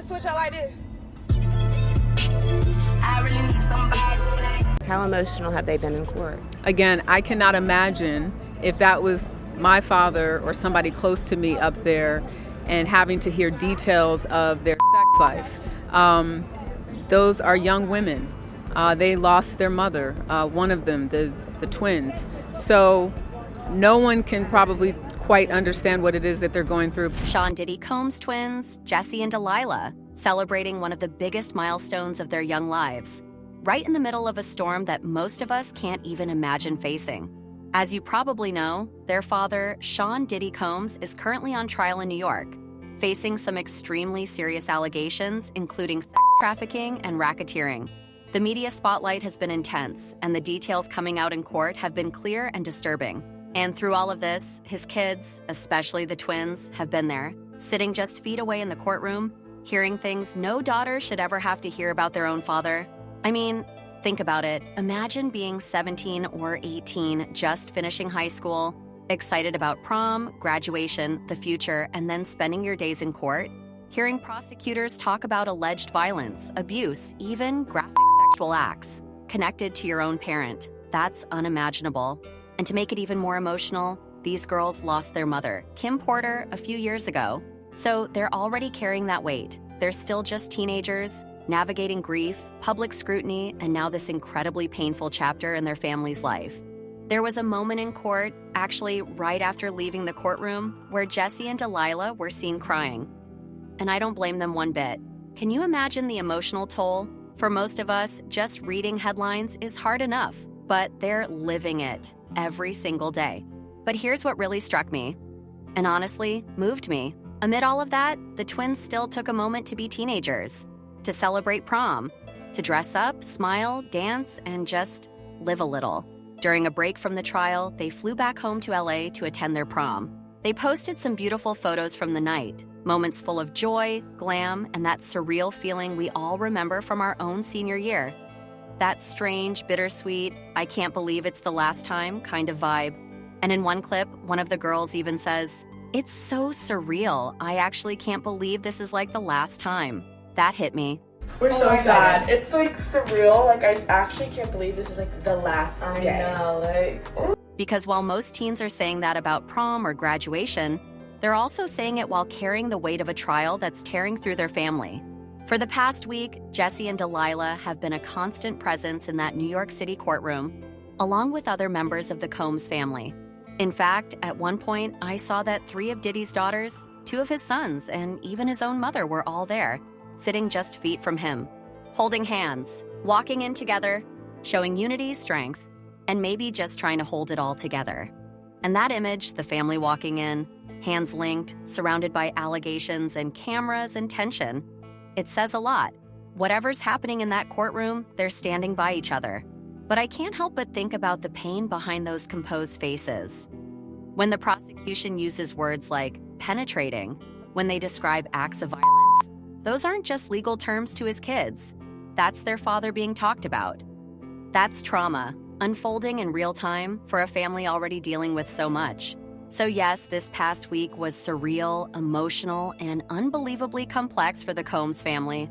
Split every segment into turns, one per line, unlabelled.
can switch out like this.
I really need somebody.
How emotional have they been in court?
Again, I cannot imagine if that was my father or somebody close to me up there and having to hear details of their sex life. Those are young women. They lost their mother, one of them, the twins. So no one can probably quite understand what it is that they're going through.
Sean Diddy Combs twins, Jesse and Delilah, celebrating one of the biggest milestones of their young lives, right in the middle of a storm that most of us can't even imagine facing. As you probably know, their father, Sean Diddy Combs, is currently on trial in New York, facing some extremely serious allegations, including sex trafficking and racketeering. The media spotlight has been intense, and the details coming out in court have been clear and disturbing. And through all of this, his kids, especially the twins, have been there, sitting just feet away in the courtroom, hearing things no daughter should ever have to hear about their own father. I mean, think about it. Imagine being 17 or 18, just finishing high school, excited about prom, graduation, the future, and then spending your days in court, hearing prosecutors talk about alleged violence, abuse, even graphic sexual acts connected to your own parent. That's unimaginable. And to make it even more emotional, these girls lost their mother, Kim Porter, a few years ago. So they're already carrying that weight. They're still just teenagers, navigating grief, public scrutiny, and now this incredibly painful chapter in their family's life. There was a moment in court, actually right after leaving the courtroom, where Jesse and Delilah were seen crying. And I don't blame them one bit. Can you imagine the emotional toll? For most of us, just reading headlines is hard enough, but they're living it every single day. But here's what really struck me, and honestly moved me. Amid all of that, the twins still took a moment to be teenagers, to celebrate prom, to dress up, smile, dance, and just live a little. During a break from the trial, they flew back home to LA to attend their prom. They posted some beautiful photos from the night, moments full of joy, glam, and that surreal feeling we all remember from our own senior year. That strange, bittersweet, I can't believe it's the last time kind of vibe. And in one clip, one of the girls even says, "It's so surreal. I actually can't believe this is like the last time." That hit me.
We're so excited. It's like surreal. Like, I actually can't believe this is like the last day.
I know, like...
Because while most teens are saying that about prom or graduation, they're also saying it while carrying the weight of a trial that's tearing through their family. For the past week, Jesse and Delilah have been a constant presence in that New York City courtroom, along with other members of the Combs family. In fact, at one point, I saw that 3 of Diddy's daughters, 2 of his sons, and even his own mother were all there, sitting just feet from him, holding hands, walking in together, showing unity, strength, and maybe just trying to hold it all together. And that image, the family walking in, hands linked, surrounded by allegations and cameras and tension, it says a lot. Whatever's happening in that courtroom, they're standing by each other. But I can't help but think about the pain behind those composed faces. When the prosecution uses words like penetrating, when they describe acts of violence, those aren't just legal terms to his kids. That's their father being talked about. That's trauma, unfolding in real time for a family already dealing with so much. So yes, this past week was surreal, emotional, and unbelievably complex for the Combs family.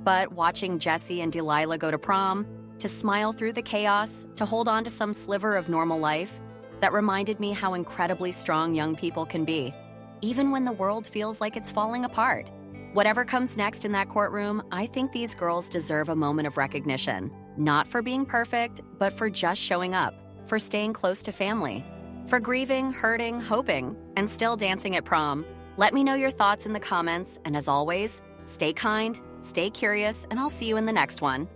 But watching Jesse and Delilah go to prom, to smile through the chaos, to hold on to some sliver of normal life, that reminded me how incredibly strong young people can be, even when the world feels like it's falling apart. Whatever comes next in that courtroom, I think these girls deserve a moment of recognition, not for being perfect, but for just showing up, for staying close to family, for grieving, hurting, hoping, and still dancing at prom. Let me know your thoughts in the comments, and as always, stay kind, stay curious, and I'll see you in the next one.